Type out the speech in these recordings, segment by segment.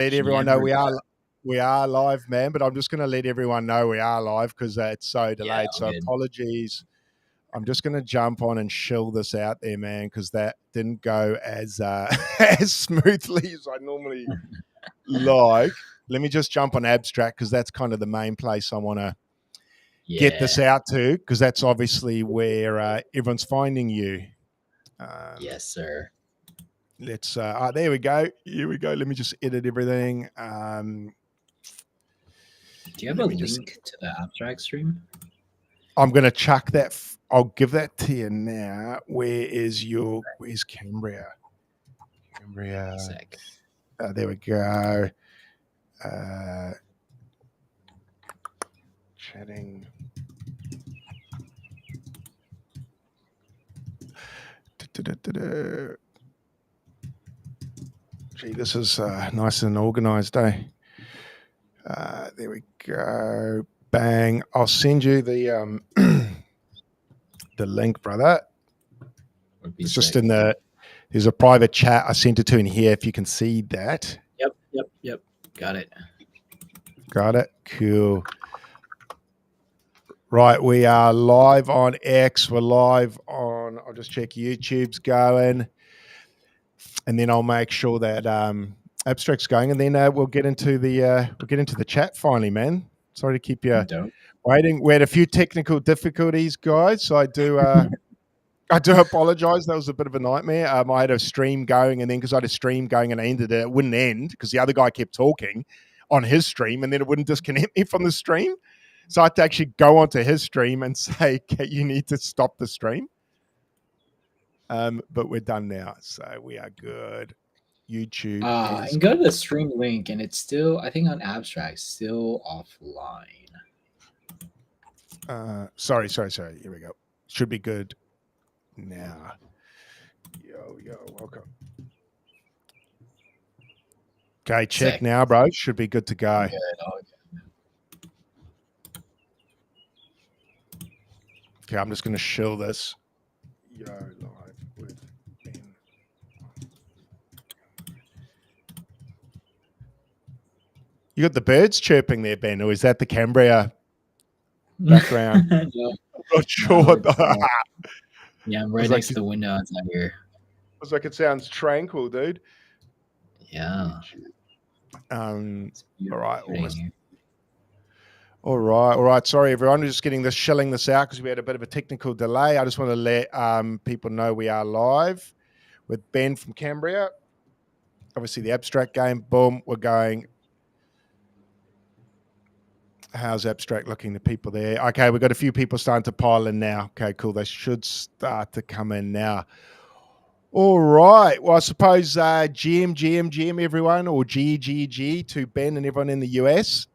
let everyone know we are live, man. But I'm just going to let everyone know we are live because it's so delayed. So apologies. I'm just going to jump on and shill this out there, man, because that didn't go as as smoothly as I normally like. Let me just jump on Abstract because that's kind of the main place I want to get this out to, because that's obviously where everyone's finding you. Yes, sir. Let's there we go. Here we go. Let me just edit everything. Do you have a link to the Abstract stream? I'm gonna chuck that. I'll give that to you now. Where's Cambria? Cambria. There we go. Chatting. Gee, this is nice and organized, eh? There we go. Bang. I'll send you the the link, brother. It's just in there's a private chat. I sent it to in here if you can see that. Yep. Got it. Cool. Right, we are live on X. We're live on, I'll just check YouTube's going. And then I'll make sure that Abstract's going, and then we'll get into the chat finally, man. Sorry to keep you waiting. We had a few technical difficulties, guys. So I do apologize. That was a bit of a nightmare. I had a stream going, and then because I had a stream going and I ended it wouldn't end because the other guy kept talking on his stream, and then it wouldn't disconnect me from the stream. So I had to actually go onto his stream and say, okay, you need to stop the stream. But we're done now, so we are good. YouTube. And go to the stream link, and it's still, I think, on Abstract, still offline. Sorry. Here we go. Should be good now. Yo, welcome. Okay, check now, bro. Should be good to go. Okay, I'm just going to shill this. Yo, live with Ben. You got the birds chirping there, Ben, or is that the Cambria background? No, I'm not sure. Yeah, I'm right next to the window outside here. Looks like it sounds tranquil, dude. Yeah. All right. Sorry, everyone. We're just shilling this out because we had a bit of a technical delay. I just want to let people know we are live with Ben from Cambria. Obviously, the Abstract game. Boom, we're going. How's Abstract looking? The people there. Okay, we've got a few people starting to pile in now. Okay, cool. They should start to come in now. All right. Well, I suppose GM, everyone, or GGG to Ben and everyone in the US.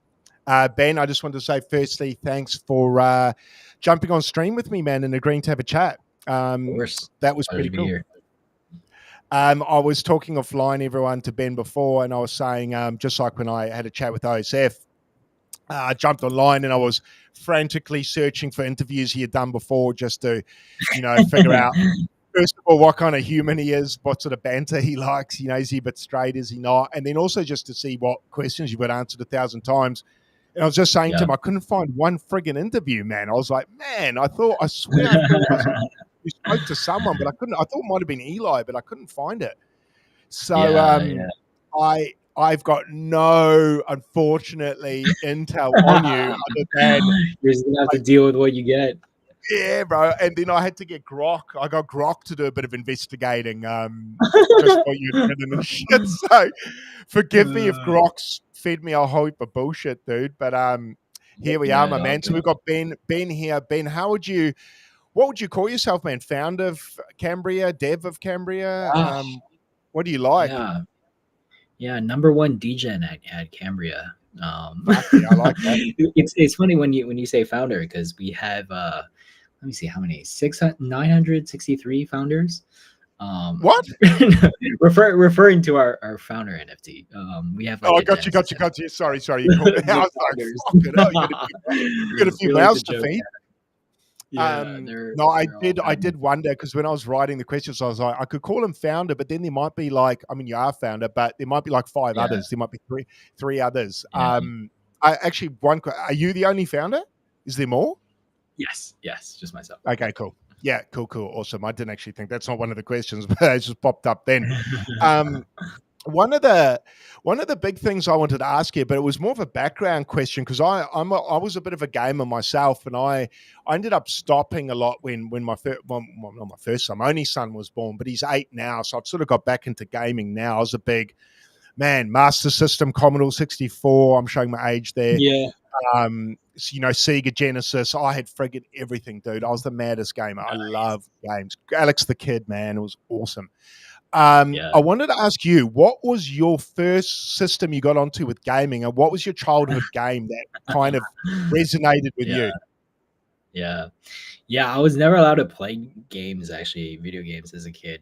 Ben, I just wanted to say, firstly, thanks for jumping on stream with me, man, and agreeing to have a chat. That was pretty cool. I was talking offline, everyone, to Ben before, and I was saying, just like when I had a chat with OSF, I jumped online and I was frantically searching for interviews he had done before just to, figure out, first of all, what kind of human he is, what sort of banter he likes, is he a bit straight, is he not? And then also just to see what questions you've got answered 1,000 times. And I was just saying to him, I couldn't find one friggin' interview, man. I was like, man, I swear we spoke to someone, but I couldn't. I thought it might have been Eli, but I couldn't find it. So I've got no, unfortunately, intel on you other than you're just gonna have to deal with what you get. Yeah, bro. And then I had to get Grok. I got Grok to do a bit of investigating, just what you'd written and shit. So forgive me if Grok's fed me a whole heap of bullshit, dude. But here we are, my man. So we've got Ben here. Ben, what would you call yourself, man? Founder of Cambria, dev of Cambria? What do you like? Yeah, number one DJ at Cambria. I like that. It's funny when you say founder, because we have let me see how many 963 founders. What? referring to our founder NFT. We have got you. Sorry. You called me. I was like, fucking hell, you got a few mouths to feed. Yeah, No, I they're all did. I founders. did wonder because when I was writing the questions, I was like, I could call him founder, but then there might be like, I mean, you are founder, but there might be like five Yeah, others. There might be three others. yeah. I actually are you the only founder? Is there more? Yes, just myself. Okay, cool. Yeah, cool, awesome. I didn't actually think that's not one of the questions, but it just popped up then. Um, one of the big things I wanted to ask you, but it was more of a background question because I was a bit of a gamer myself, and I ended up stopping a lot when my first, well, not my first son, my only son was born, but he's 8 now, so I've sort of got back into gaming now. I was a big man, Master System, Commodore 64. I'm showing my age there. Yeah, Sega Genesis. I had friggin' everything, dude. I was the maddest gamer. I love games. Alex the Kid, man, it was awesome. yeah. I wanted to ask you, what was your first system you got onto with gaming, and what was your childhood game that kind of resonated with Yeah, you? yeah. Yeah, I was never allowed to play games, actually, video games as a kid.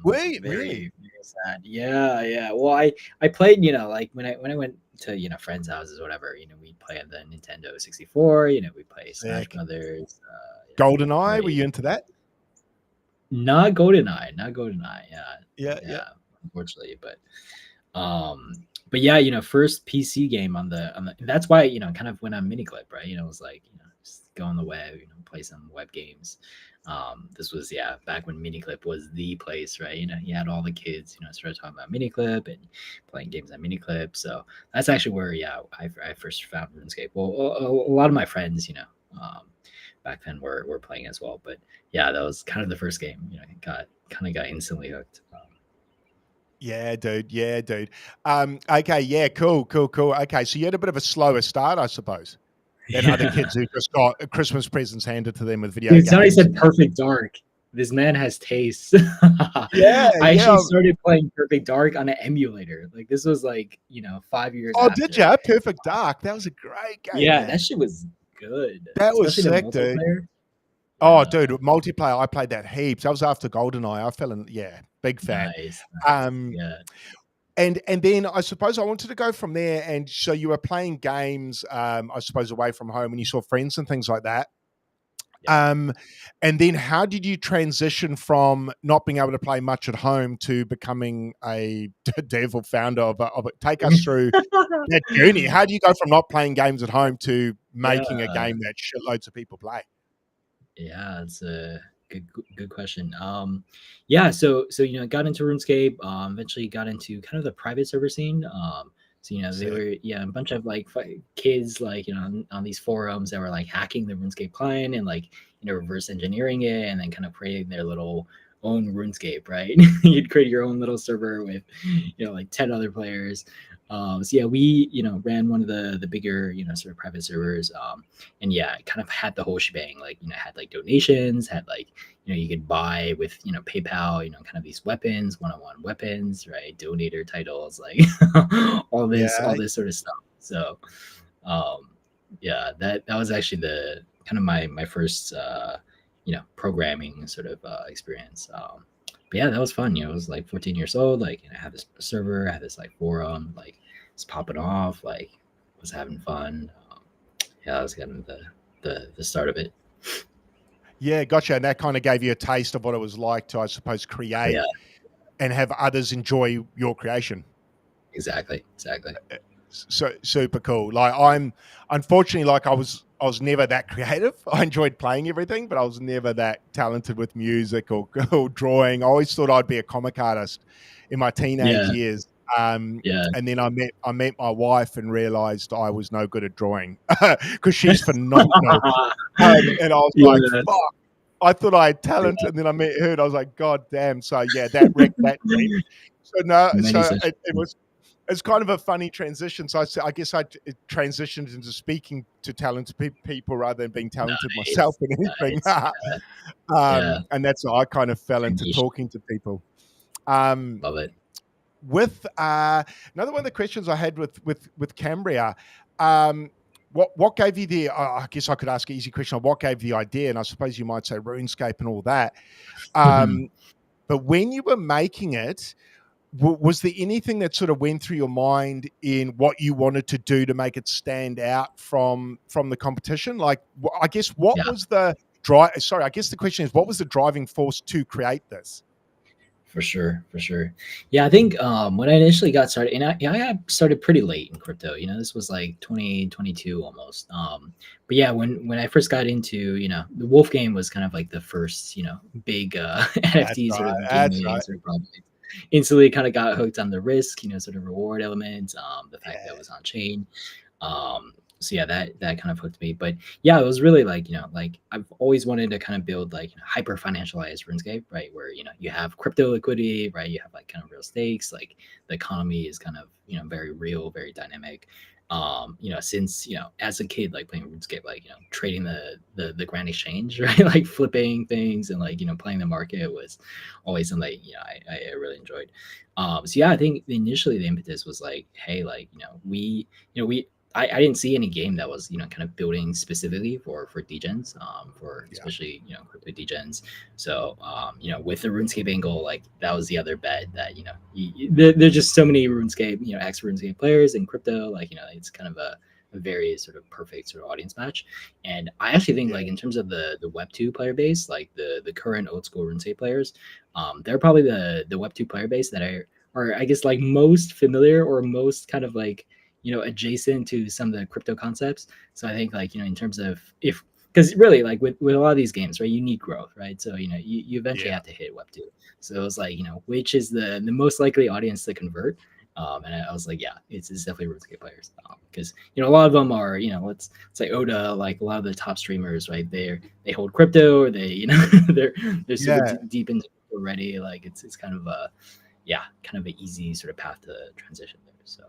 Wait, really? Very, very sad. Yeah, yeah. Well, I played, like when I went to, friends' houses or whatever, we'd play on the Nintendo 64, we'd play Smash Sick. Brothers, GoldenEye, were very you into that? not GoldenEye, not GoldenEye. Yeah, Yeah, yeah. yeah, unfortunately, but yeah, first PC game on the that's why, kind of went on Miniclip, right? It was like, just go on the web, play some web games. This was, back when Miniclip was the place, right? You had all the kids, started talking about Miniclip and playing games on Miniclip. So that's actually where, I first found RuneScape. Well, a lot of my friends, back then were playing as well. But yeah, that was kind of the first game, got instantly hooked. Yeah, dude. Yeah, dude. Okay, yeah, cool. Okay, so you had a bit of a slower start, I suppose, than other Yeah. kids who just got Christmas presents handed to them with video Dude, somebody games. said Perfect Dark. This man has taste. Yeah, I actually yeah. started playing Perfect Dark on an emulator. Like, this was like, 5 years Oh, did after. you? Perfect Dark. That was a great game, Yeah, that man. shit was good, That was especially the sick, dude. multiplayer. Oh, Yeah, dude, multiplayer, I played that heaps. That was after GoldenEye. I fell in, yeah, big fan. nice. Um, Yeah, and then I suppose I wanted to go from there. And so you were playing games, I suppose, away from home, and you saw friends and things like that. yeah. And then how did you transition from not being able to play much at home to becoming a devil founder of it? Take us through that journey. How do you go from not playing games at home to making a Yeah, game that shitloads of people play? yeah, it's a good question. Yeah, so got into RuneScape. Eventually got into kind of the private server scene. So they Sick. were a bunch of like kids like on these forums that were like hacking the RuneScape client and like reverse engineering it and then kind of creating their little own RuneScape, right? You'd create your own little server with like 10 other players. So yeah, we ran one of the bigger sort of private servers. And yeah, it kind of had the whole shebang. Like had like donations, had like you could buy with PayPal, kind of these weapons, one-on-one weapons, right? Donator titles, like all Yeah. this sort of stuff. So yeah, that was actually the kind of my first programming sort of experience. But yeah, that was fun. I was like 14 years old. Like I had this server, I had this like forum, like it's popping off, like was having fun. Yeah, that was kind of the start of it. Yeah, gotcha. And that kind of gave you a taste of what it was like to, I suppose, Oh, yeah, create and have others enjoy your creation. exactly. So super cool. Like I'm unfortunately like I was never that creative. I enjoyed playing everything, but I was never that talented with music or drawing. I always thought I'd be a comic artist in my teenage Yeah, years. yeah. And then I met my wife and realized I was no good at drawing because she's phenomenal. And I was like, Yeah, fuck. I thought I had talent, and then I met her, and I was like, God damn. So yeah, that wrecked that dream. So no, many so such. it was it's kind of a funny transition. So I guess I transitioned into speaking to talented people rather than being talented myself Nice, in anything. nice. Yeah, And that's how I kind of fell your into niche. talking to people. Um, Love it. with another one of the questions I had with Cambria, um, what gave you the? I guess I could ask an easy question. What gave the idea? And I suppose you might say RuneScape and all that. Mhm. But when you were making it, was there anything that sort of went through your mind in what you wanted to do to make it stand out from the competition? Like, I guess what Yeah. was the Sorry, I guess the question is, what was the driving force to create this? For sure. Yeah, I think when I initially got started, and I got started pretty late in crypto. This was like 2022 almost. But yeah, when I first got into, the Wolf game was kind of like the first, big That's NFT sort right. of That's gaming right. sort of project. Instantly kind of got hooked on the risk, sort of reward element, the fact that it was on chain. So yeah, that kind of hooked me. But yeah, it was really like, like I've always wanted to kind of build like hyper financialized RuneScape, right? Where, you have crypto liquidity, right? You have like kind of real stakes, like the economy is kind of, very real, very dynamic. Since, as a kid, like playing RuneScape, like, trading the grand exchange, right? Like flipping things and like, playing the market was always something, I really enjoyed. So yeah, I think initially the impetus was like, hey, like, I didn't see any game that was, kind of building specifically for degens, for Yeah. especially, crypto degens. So, with the RuneScape angle, like that was the other bet that, there's just so many RuneScape, ex RuneScape players in crypto, like, it's kind of a very sort of perfect sort of audience match. And I actually think like in terms of the Web2 player base, like the current old school RuneScape players, they're probably the Web2 player base that are I guess like most familiar or most kind of like, adjacent to some of the crypto concepts. So I think like, in terms of because really like with a lot of these games, right, you need growth, right? So, you eventually have to hit Web 2. So it was like, which is the most likely audience to convert. And I was like, yeah, it's definitely RuneScape players. Because, a lot of them are, let's say Oda, like a lot of the top streamers, right? They hold crypto or they, they're super deep into crypto already. Like it's kind of kind of an easy sort of path to transition there. So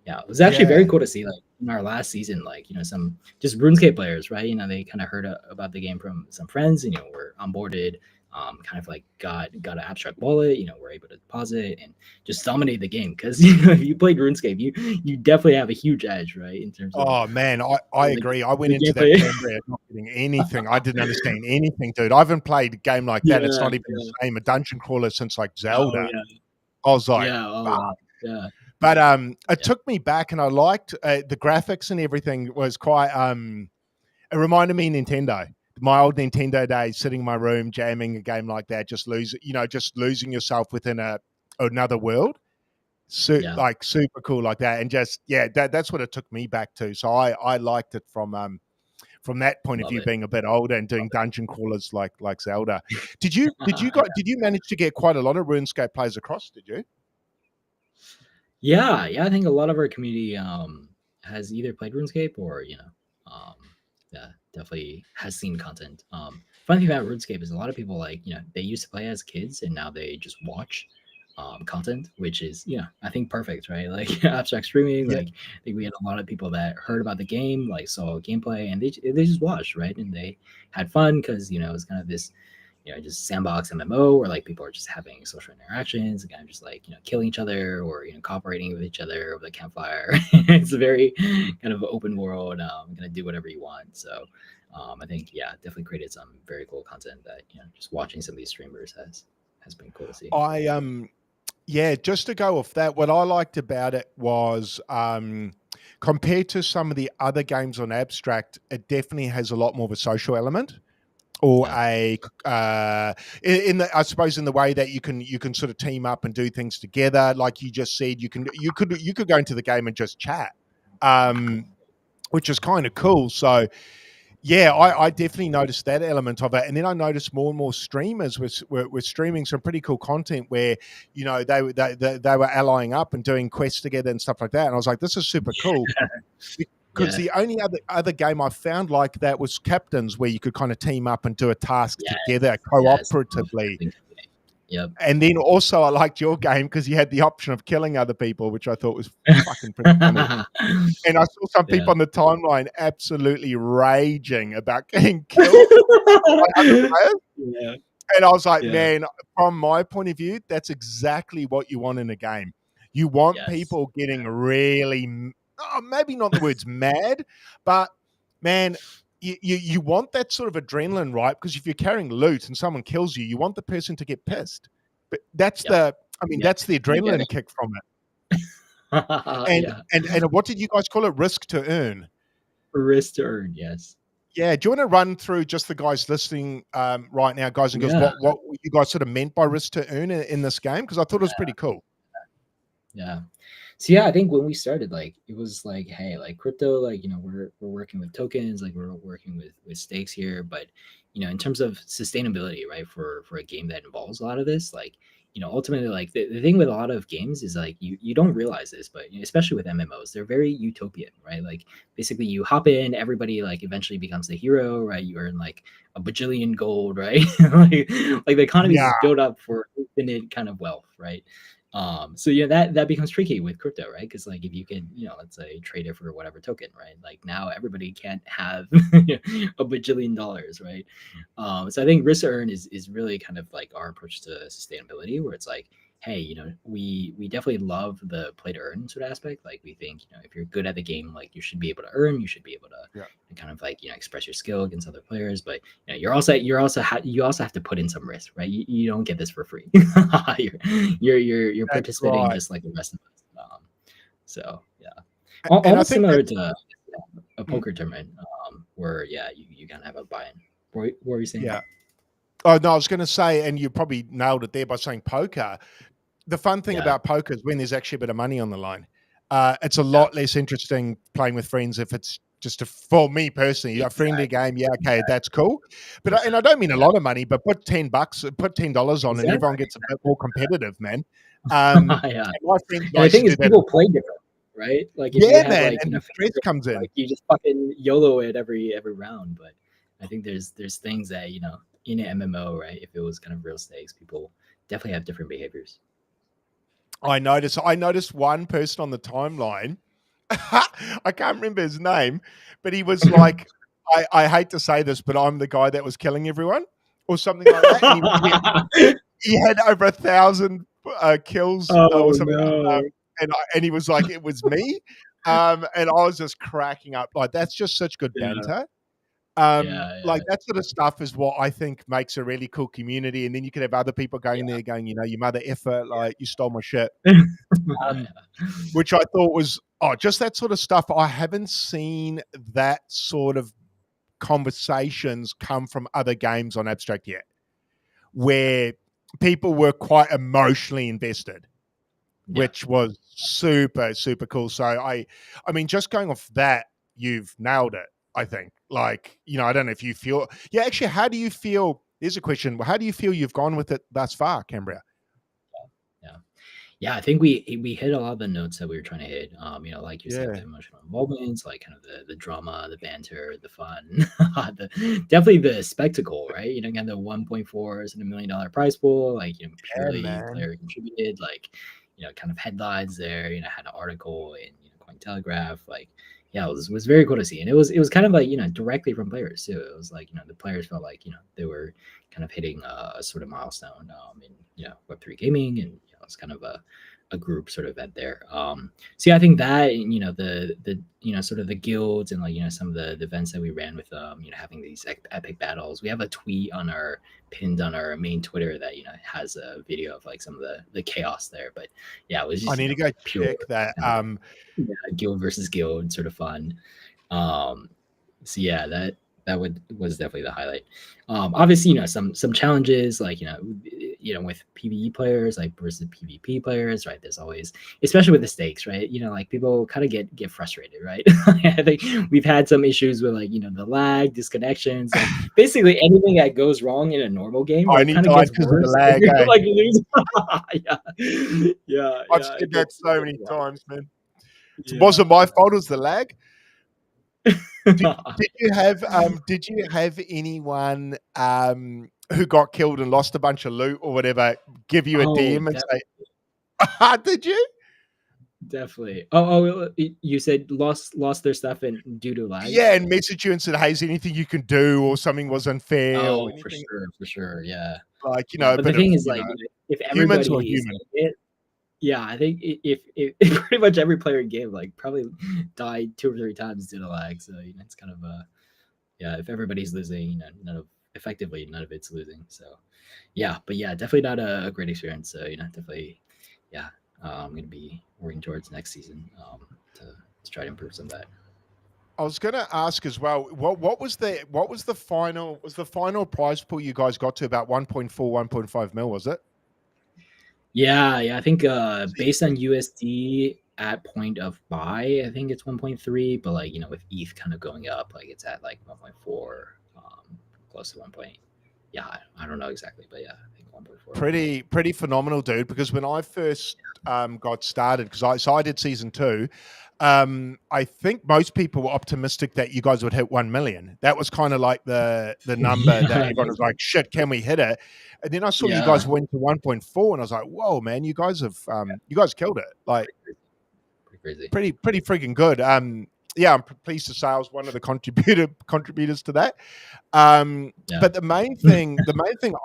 yeah, it was actually very cool to see like in our last season, like, some just RuneScape players, right? They kind of heard about the game from some friends, and, were onboarded, kind of like got an abstract wallet, were able to deposit and just dominate the game. Because, if you played RuneScape, you definitely have a huge edge, right? In terms of, Oh man, I agree. I went the into that gameplay. Cambria not getting anything. I didn't understand anything, dude. I haven't played a game like that. It's not even the same. A dungeon crawler since like Oh Zelda. yeah. I was like, Oh fuck. wow. Yeah. But it took me back, and I liked the graphics and everything was quite. It reminded me of Nintendo, my old Nintendo days, sitting in my room jamming a game like that, just losing yourself within another world. Like super cool like that, and just that's what it took me back to. So I liked it from that point of view, being a bit older and doing dungeon crawlers like Zelda. Did you manage to get quite a lot of RuneScape players across? Did you? Yeah, I think a lot of our community has either played RuneScape or yeah, definitely has seen content. Funny thing about RuneScape is a lot of people like they used to play as kids and now they just watch content, which is I think perfect, right? Like abstract streaming. Like I think we had a lot of people that heard about the game, like saw gameplay, and they just watched, right? And they had fun because it was kind of this just sandbox MMO where like people are just having social interactions and kind of just like, killing each other or, cooperating with each other over the campfire. It's a very kind of open world, gonna do whatever you want. So I think, definitely created some very cool content that, just watching some of these streamers has been cool to see. Just to go off that, what I liked about it was compared to some of the other games on Abstract, it definitely has a lot more of a social element. Or I suppose in the way that you can sort of team up and do things together, like you just said, you could go into the game and just chat, which is kind of cool. So yeah, I definitely noticed that element of it, and then I noticed more and more streamers were streaming some pretty cool content where they were allying up and doing quests together and stuff like that, and I was like, this is super cool. Because the only other game I found like that was Captains, where you could kind of team up and do a task together cooperatively. Yep. And then also I liked your game because you had the option of killing other people, which I thought was fucking pretty funny. And I saw some people on the timeline absolutely raging about getting killed by other players. And I was like, man, from my point of view, that's exactly what you want in a game. You want people getting really, maybe not the words mad, but man, you want that sort of adrenaline, right? Because if you're carrying loot and someone kills you, you want the person to get pissed. But that's that's the adrenaline kick from it. And what did you guys call it? Risk to earn. Risk to earn, yes. Yeah, do you want to run through just the guys listening right now, guys and girls, Yeah. what you guys sort of meant by risk to earn in this game? Because I thought it was pretty cool. Yeah. So yeah, I think when we started, like it was like, hey, like crypto, like we're working with tokens, like we're working with stakes here, but in terms of sustainability, right, for a game that involves a lot of this, like ultimately, like the thing with a lot of games is like you don't realize this, but especially with MMOs, they're very utopian, right? Like basically you hop in, everybody like eventually becomes the hero, right? You earn like a bajillion gold, right? like the economy is Yeah, just built up for infinite kind of wealth, right? So that becomes tricky with crypto, right? Because like if you can, let's say trade it for whatever token, right? Like now everybody can't have a bajillion dollars, right? So I think risk to earn is really kind of like our approach to sustainability, where it's like, hey, we definitely love the play to earn sort of aspect. Like we think, if you're good at the game, like you should be able to earn, you should be able to yeah. kind of like express your skill against other players, but you also have to put in some risk, right? You don't get this for free. You're That's participating right. just like the rest of us. So yeah, And I almost think that, similar to a poker tournament, where you kind of have a buy-in. What were you saying? yeah. Oh no, I was going to say, and you probably nailed it there by saying poker. The fun thing Yeah, about poker is when there's actually a bit of money on the line. It's a yeah, lot less interesting playing with friends if it's just for me personally, a friendly exactly, game. Yeah, okay, that's cool. But yeah, and I don't mean a yeah, lot of money, but put $10, put $10 on, and everyone exactly. gets a bit more competitive, man. Yeah, And my friends and and I the used thing to is, do that as people well. play different, right? Like if you Yeah, have man, like and the stress favorites, comes in. like you just fucking YOLO it every round. But I think there's things that in an MMO, right? If it was kind of real stakes, people definitely have different behaviors. I noticed one person on the timeline. I can't remember his name, but he was like, I hate to say this, but I'm the guy that was killing everyone or something like that. And he had over 1,000 kills or Oh something. no! And he was like, it was me. And I was just cracking up. Like, that's just such good Yeah, banter. yeah, Like that sort of stuff is what I think makes a really cool community. And then you could have other people going yeah, there going, you mother effer, like you stole my shit. yeah. Um, which I thought was just that sort of stuff. I haven't seen that sort of conversations come from other games on Abstract yet, where people were quite emotionally invested, Yeah. which was super, super cool. So I mean, just going off that, you've nailed it, I think. Like, I don't know if you feel, yeah, actually, how do you feel? Here's a question. How do you feel you've gone with it thus far, Cambria? Yeah. Yeah, I think we hit a lot of the notes that we were trying to hit. Like you said, Yeah. the emotional involvements, like kind of the drama, the banter, the fun, definitely the spectacle, right? Again, the 1.4s and $1 million prize pool, like Yeah, purely man. player contributed, like kind of headlines there. Had an article in Cointelegraph, like yeah, it was very cool to see, and it was kind of like directly from players too. It was like the players felt like they were kind of hitting a sort of milestone in Web3 gaming, and it's kind of a group sort of event there. So yeah, I think that the sort of the guilds and like some of the events that we ran with having these epic battles. We have a tweet on our pinned on our main Twitter that has a video of like some of the chaos there. But yeah, it was I just need to go pure check that. kind of guild versus guild sort of fun. Um, so yeah, that was definitely the highlight. Obviously, some challenges like with PvE players like versus PvP players, right? There's always, especially with the stakes, right? Like people kind of get frustrated, right? I think we've had some issues with like the lag, disconnections, like basically anything that goes wrong in a normal game, I right, only kind of died gets because of the worse. lag, eh? Like you lose. Yeah, I've yeah, said that so many times, man. It yeah, wasn't my yeah. fault, it was the lag. Did you have anyone who got killed and lost a bunch of loot or whatever give you a Oh, DM and say, did you? definitely. Oh, you said lost their stuff and due to lag. Yeah, and message you and said, hey, is there anything you can do or something was unfair or Oh, anything for sure. Yeah, like, yeah. a But the bit of, thing is, like, if humans or everybody is human. in it, yeah, I think if pretty much every player in game like probably died 2 or 3 times due to lag. So it's kind of yeah. If everybody's losing, none of it's losing. So yeah, but yeah, definitely not a great experience. So definitely, yeah. I'm gonna be working towards next season to try to improve some of that. I was going to ask as well. What was the final prize pool you guys got to about 1.4, 1.5 mil? Was it? Yeah. I think based on USD at point of buy, I think it's 1.3. But like with ETH kind of going up, like it's at like 1.4, close to 1. Yeah, I don't know exactly, but yeah, I think 1.4. Pretty phenomenal, dude. Because when I first got started, because I did season 2. I think most people were optimistic that you guys would hit 1 million. That was kind of like the number that everyone was like, shit, can we hit it? And then I saw you guys went to 1.4 and I was like, whoa, man, you guys killed it. Like pretty crazy. Pretty freaking good. Yeah, I'm pleased to say I was one of the contributors to that. But the main thing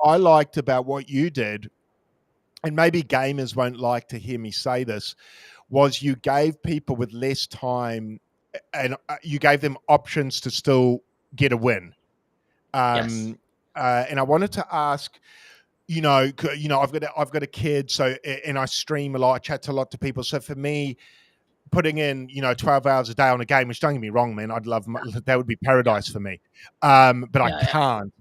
I liked about what you did, and maybe gamers won't like to hear me say this, was you gave people with less time and you gave them options to still get a win. And I wanted to ask, I've got a kid, so, and I stream a lot, I chat to a lot to people. So for me, putting in 12 hours a day on a game, which don't get me wrong, man, I'd love that would be paradise for me. But I can't.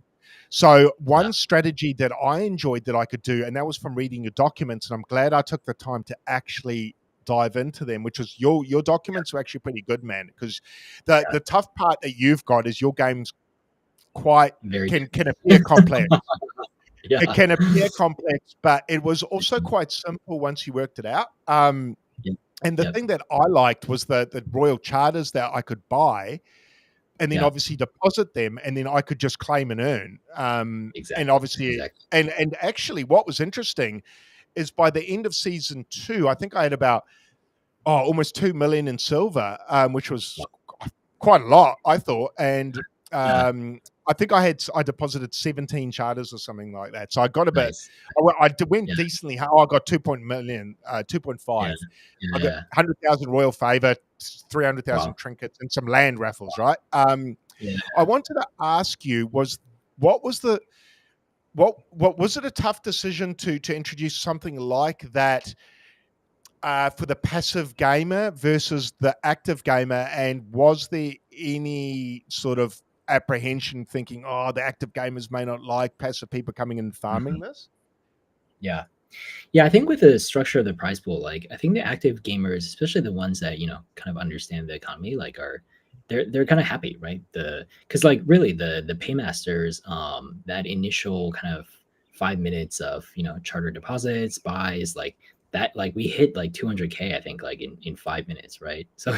So one strategy that I enjoyed that I could do, and that was from reading your documents, and I'm glad I took the time to actually dive into them, which was your documents were actually pretty good, man, because the tough part that you've got is your game's quite can appear complex. It can appear complex, but it was also quite simple once you worked it out. And the thing that I liked was the royal charters that I could buy and then obviously deposit them, and then I could just claim and earn. And obviously, and actually what was interesting is by the end of season 2, I think I had about almost 2 million in silver, which was quite a lot, I thought. And I think I deposited 17 charters or something like that. So I got a bit. I went decently. I got 2.5. I got 100,000 royal favor, 300,000 trinkets, and some land raffles. Right. I wanted to ask you what was it a tough decision to introduce something like that for the passive gamer versus the active gamer, and was there any sort of apprehension thinking, the active gamers may not like passive people coming in and farming this? Yeah, I think with the structure of the prize pool, like I think the active gamers, especially the ones that kind of understand the economy, like they're kind of happy, right? Because like really the paymasters, that initial kind of 5 minutes of charter deposits, buys, like that, like we hit like 200K, I think, like in 5 minutes, right? So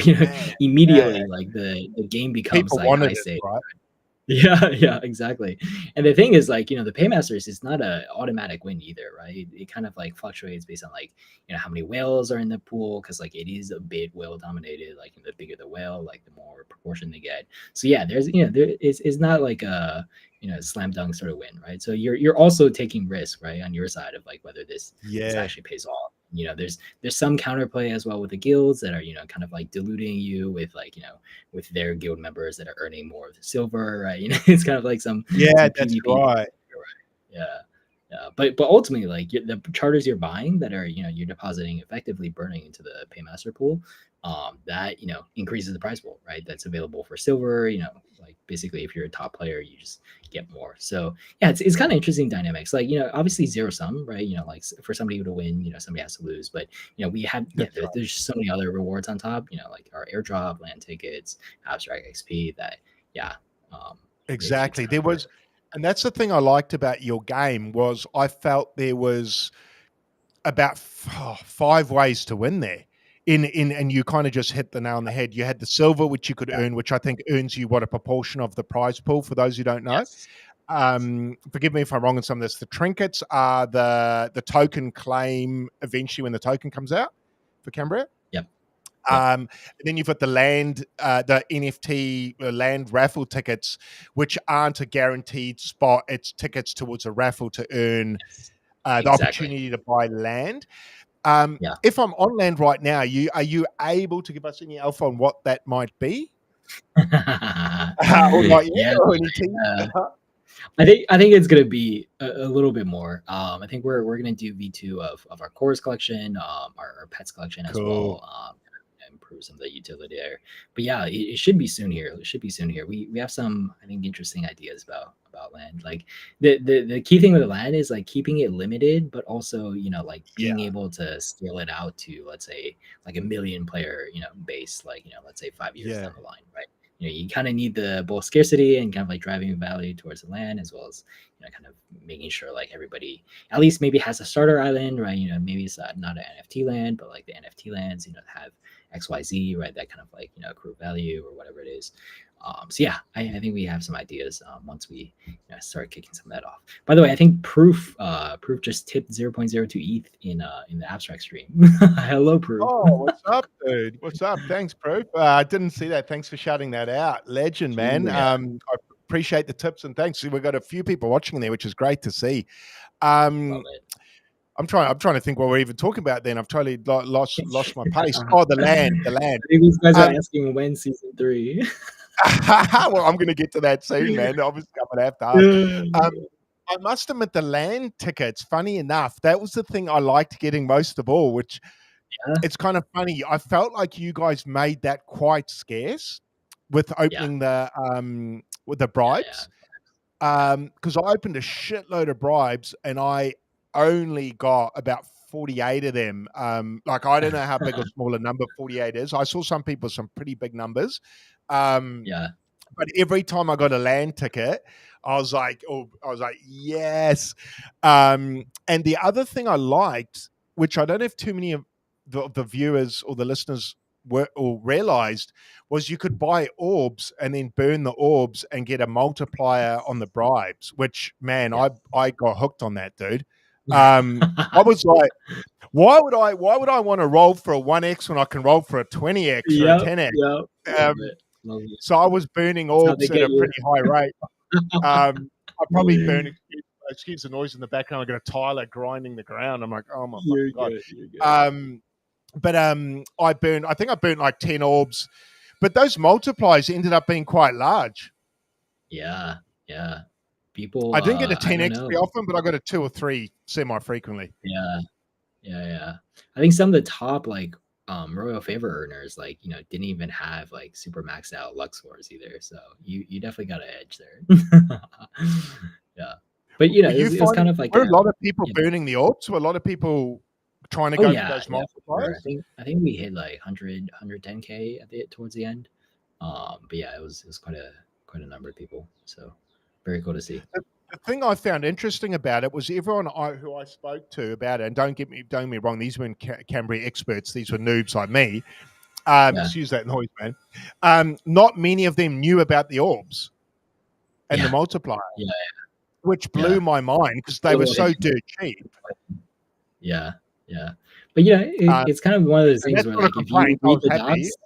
immediately like the game becomes people like high stakes. Right? Yeah, exactly. And the thing is, like, the paymasters is not a automatic win either, right? It kind of like fluctuates based on like, how many whales are in the pool, because like it is a bit whale dominated. Like the bigger the whale, like the more proportion they get. So yeah, there's it's not like a slam dunk sort of win, right? So you're also taking risk, right, on your side of like whether this actually pays off. There's some counterplay as well with the guilds that are kind of like diluting you with like with their guild members that are earning more of the silver, right? It's kind of like some that's PvP. right. But ultimately, like the charters you're buying that are you're depositing, effectively burning into the paymaster pool, that increases the prize pool, right? That's available for silver. Like basically, if you're a top player, you just get more. So yeah, it's kind of interesting dynamics. Like obviously zero sum, right? Like for somebody to win, somebody has to lose. But we have there's so many other rewards on top. Like our airdrop, land tickets, abstract XP. That exactly. There was. And that's the thing I liked about your game was I felt there was about 5 ways to win there. And you kind of just hit the nail on the head. You had the silver, which you could earn, which I think earns you a proportion of the prize pool, for those who don't know. Forgive me if I'm wrong on some of this. The trinkets are the token claim eventually when the token comes out for Cambria. And then you've got the land, the NFT land raffle tickets, which aren't a guaranteed spot. It's tickets towards a raffle to earn the opportunity to buy land. If I'm on land right now, are you able to give us any alpha on what that might be? I think it's gonna be a little bit more. I think we're gonna do V2 of our cores collection, our pets collection as well. improve some of the utility there. But yeah, it should be soon here. It should be soon here. We have some, I think, interesting ideas about land. Like the key thing with the land is like keeping it limited, but also, you know, like being able to scale it out to, let's say, like a 1 million player, you know, base, like, you know, let's say 5 years down the line, right? You know, you kind of need the both scarcity and kind of like driving value towards the land, as well as, you know, kind of making sure like everybody at least maybe has a starter island, right? You know, maybe it's not an NFT land, but like the NFT lands, you know, have XYZ, right? That kind of like, you know, accrue value or whatever it is. So yeah, I think we have some ideas once we, you know, start kicking some of that off. By the way, I think Proof just tipped 0.02 ETH in the abstract stream. Hello, Proof. Oh, what's up, dude? What's up? Thanks, Proof. I didn't see that. Thanks for shouting that out. Legend, man. Yeah. I appreciate the tips and thanks. We've got a few people watching there, which is great to see. Love it. I'm trying to think what we're even talking about. Then I've totally lost my pace. Oh, the land. I think these guys are asking when season 3. Well, I'm going to get to that soon, man. Obviously, I'm going to have to ask. I must admit, the land tickets, funny enough, that was the thing I liked getting most of all, which it's kind of funny. I felt like you guys made that quite scarce with opening with the bribes. Because I opened a shitload of bribes and I only got about 48 of them. Like, I don't know how big or small a number 48 is. I saw some people with some pretty big numbers. But every time I got a land ticket, I was like, yes. And the other thing I liked, which I don't know if too many of the viewers or the listeners realized, was you could buy orbs and then burn the orbs and get a multiplier on the bribes, which, man, I got hooked on that, dude. I was like, why would I want to roll for a 1x when I can roll for a 20x or a 10x? So I was burning orbs at a pretty high rate. I probably burned, excuse the noise in the background, I got a Tyler grinding the ground. I'm like, oh my God. But I think I burnt like 10 orbs, but those multipliers ended up being quite large. Yeah. People, I didn't get a 10x very often, but I got a 2 or 3 semi-frequently. Yeah. I think some of the top like royal favor earners, like, you know, didn't even have like super maxed out Lux scores either. So you definitely got an edge there. Yeah. But, you know, it was kind of like a lot of people burning the orbs. Were a lot of people trying to go for those multipliers? Sure. I think we hit like 110K towards the end. But yeah, it was quite a number of people. So very cool to see. The thing I found interesting about it was everyone who I spoke to about it, and don't get me wrong, these weren't Cambria experts, these were noobs like me. Excuse that noise, man. Not many of them knew about the orbs and the multiplier, which blew my mind because they were so dirt cheap. Yeah. But you know, it's kind of one of those things where, like, if you read the dots,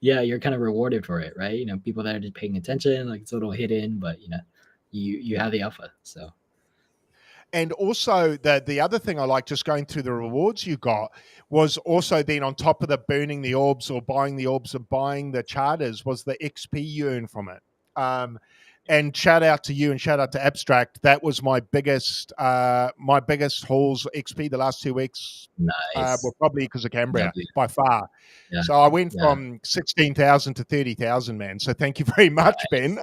you're kind of rewarded for it, right? You know, people that are just paying attention, like, it's a little hidden, but you know, you have the alpha. So, and also the other thing I like, just going through the rewards you got, was also then on top of the burning the orbs or buying the orbs and buying the charters, was the XP you earn from it. And shout out to you and shout out to Abstract. That was my biggest hauls XP the last 2 weeks. Nice. Well, probably because of Cambria by far. Yeah. So I went from 16,000 to 30,000, man. So thank you very much, Ben.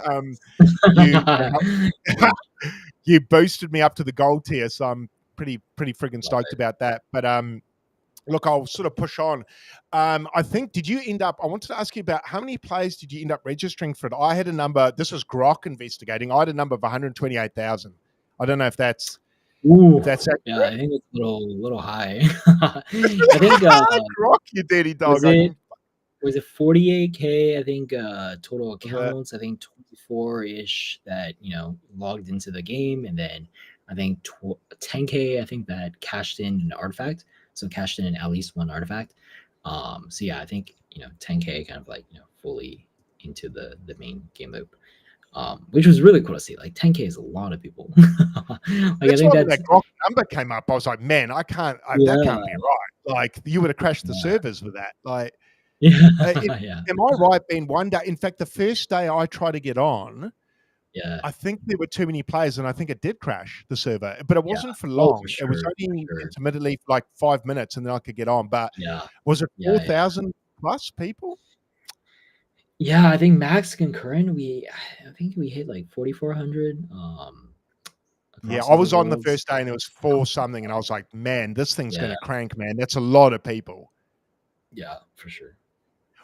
You boosted me up to the gold tier, so I'm pretty friggin' stoked about that. But look, I'll sort of push on. I think, I wanted to ask you about how many players did you end up registering for it? I had a number, this was Grok investigating. I had a number of 128,000. I don't know if that's... I think it's a little high. I think Grok, you dirty dog. Was it 48K? I think total accounts. I think 24-ish that, you know, logged into the game, and then I think 10K. I think that cashed in an artifact. So cashed in at least one artifact. So yeah, I think, you know, 10K kind of like, you know, fully into the main game loop. Which was really cool to see. Like 10K is a lot of people. Like, I think that Grok number came up. I was like, man, that can't be right. Like, you would have crashed the servers with that. Like, am I right, Ben? One day, in fact, the first day I tried to get on, I think there were too many players, and I think it did crash the server. But it wasn't for long. It was only intermittently for like 5 minutes, and then I could get on. But was it 4,000 plus people. Yeah, I think max concurrent. I think we hit like 4,400. Yeah, Across I all the was on the worlds. first day and it was 4 something, and I was like, man, this thing's Yeah, going to crank, man. That's a lot of people. yeah, for sure.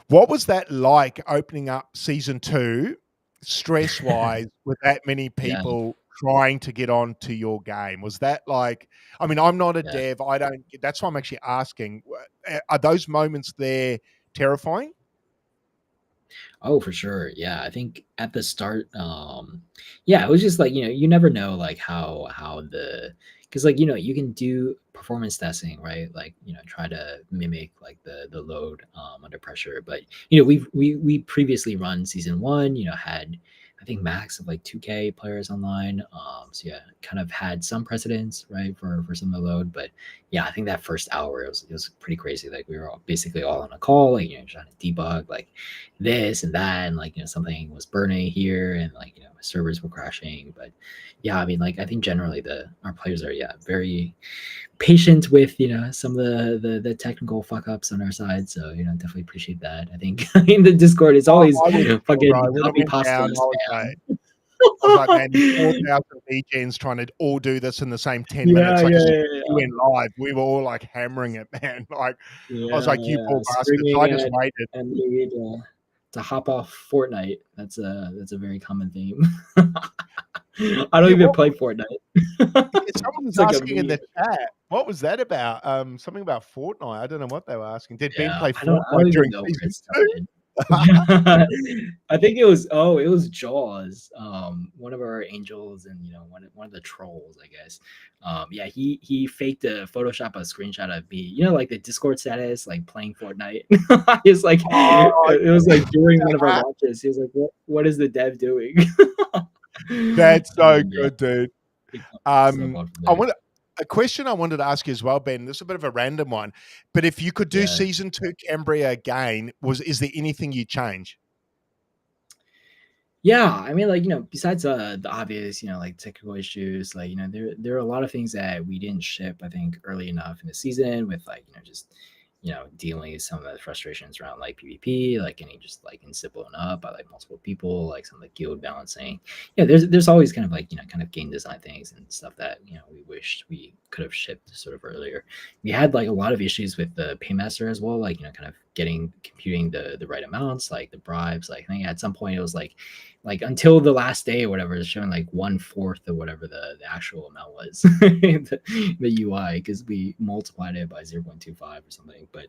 What was that like opening up season 2, stress wise, with that many Yeah, people trying to get onto your game? Was that like, I mean, I'm not a yeah. dev. I don't, that's why I'm actually asking. Are those moments there terrifying? Oh, for sure. Yeah, I think at the start, yeah, it was just like you never know like how the because like you can do performance testing, right? Like try to mimic like the load under pressure. But we previously run season one. Had I think max of like 2K players online. So yeah, kind of had some precedence, right, for some of the load. But yeah, I think that first hour it was pretty crazy. Like we were basically all on a call, like trying to debug like this and that, and like something was burning here, and like my servers were crashing. But yeah, I mean, like I think generally our players are very patient with some of the technical fuck ups on our side. So definitely appreciate that. I think in the Discord it's always I was fucking right when it copy went pasta down. spam. I was like, man, there's 4,000 DJs trying to all do this in the same 10 Yeah, minutes. Like, yeah, as soon yeah, as you went live, we were all like hammering it, man. Like, I was yeah, like, you yeah. poor bastards. I Screaming just at waited. me to hop off Fortnite. That's a very common theme. I don't Yeah, even play Fortnite. someone was It's like a asking in meme. the chat, what was that about? Something about Fortnite. I don't know what they were asking. Did Ben Yeah, play I don't Fortnite even during know where season it 2? started. I think it was Jaws, one of our angels, and one of the trolls, I guess. Yeah, he faked a Photoshop a screenshot of me, like the Discord status, like playing Fortnite. It's like Oh, it was like during one of our watches. He was like, "What is the dev doing?" that's so Yeah, good, dude. it Um, snowballed from I there. want a question I wanted to ask you as well, Ben. This is a bit of a random one, but if you could do Yeah. season 2 Cambria again, is there anything you change? Yeah, I mean, like besides the obvious, like technical issues, like there are a lot of things that we didn't ship, I think, early enough in the season with like just dealing with some of the frustrations around like PvP, like getting just like insipid up by like multiple people, like some of the guild balancing. Yeah, there's always kind of like kind of game design things and stuff that we wished we could have shipped sort of earlier. We had like a lot of issues with the paymaster as well, like kind of computing the right amounts, like the bribes. Like I think at some point it was like until the last day or whatever, it's showing like 1/4 of whatever the actual amount was, the UI, because we multiplied it by 0.25 or something. But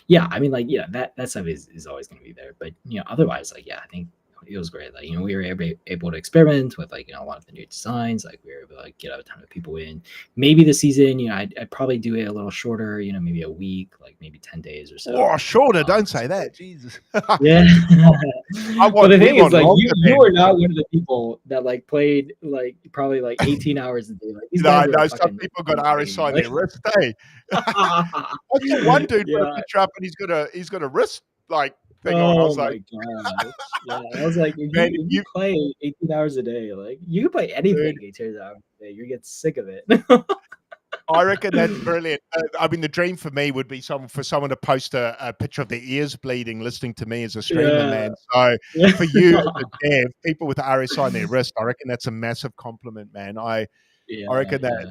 yeah, I mean, like that stuff is always going to be there. But otherwise, like I think it was great. Like we were able to experiment with like a lot of the new designs. Like we were able to like get a ton of people in. Maybe the season, I'd probably do it a little shorter. Maybe a week, like maybe 10 days or so. Oh, shorter. Don't say that. Jesus. Yeah. Well, the We thing is, want like, longer, you man. are not one of the people that like played like probably like 18 hours a day. Like these You know, guys I were know some fucking people got insane. RSI on Like, their wrist, hey. I saw one dude put a yeah. picture up and he's got a wrist like thing on. I Oh was my like, gosh. Yeah. I was like, if man, you if you you play 18 hours a day, like you can play dude, anything 18 hours a day, you get sick of it. I reckon that's brilliant. I mean, the dream for me would be for someone to post a picture of their ears bleeding, listening to me as a streamer, Yeah. man. So Yeah. for you as a dev, people with RSI on their wrist, I reckon that's a massive compliment, man. I Yeah. reckon Yeah.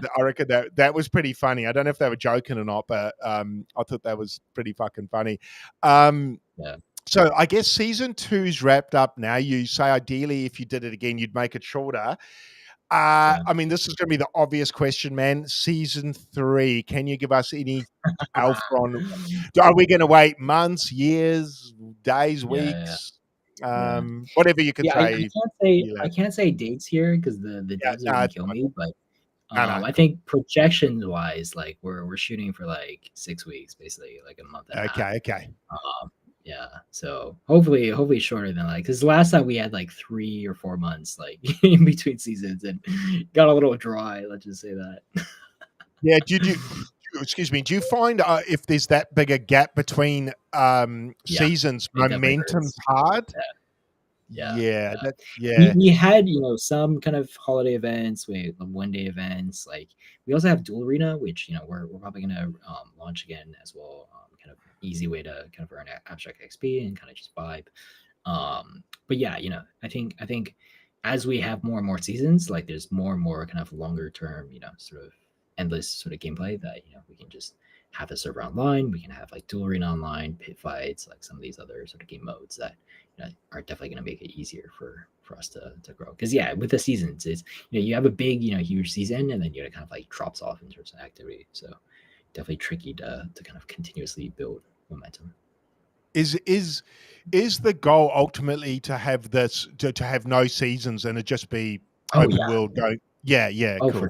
that was pretty funny. I don't know if they were joking or not, but I thought that was pretty fucking funny. Yeah. So I guess season 2's wrapped up now. You say ideally, if you did it again, you'd make it shorter. Yeah. I mean, this is going to be the obvious question, man. Season 3, can you give us any alpha on? Are we going to wait months, years, days, Yeah. weeks? Yeah. Whatever you can Yeah, I say. can't say You I let. can't say dates here because the Yeah, devs are no, gonna it's kill fine. me. But No, no, I cool. think projections wise, like we're shooting for like 6 weeks, basically like a month and a half. Okay. Yeah, so hopefully shorter than like because last time we had like 3 or 4 months like in between seasons and got a little dry. Let's just say that. Yeah, excuse me, do you find if there's that big a gap between Yeah, seasons, it definitely momentum's hurts. hard? Yeah, Yeah, yeah. We yeah. we had some kind of holiday events, we one day events. Like we also have Dual Arena, which we're probably gonna launch again as well, kind of easy way to kind of earn abstract XP and kind of just vibe. But yeah, I think as we have more and more seasons, like there's more and more kind of longer term, sort of endless sort of gameplay that we can just have a server online. We can have like dual arena online, pit fights, like some of these other sort of game modes that are definitely going to make it easier for us to grow. Because yeah, with the seasons, it's you have a big huge season, and then it kind of like drops off in terms of activity. So definitely tricky to kind of continuously build momentum. Is the goal ultimately to have this to have no seasons and it just be open world going? Yeah, Oh, cool.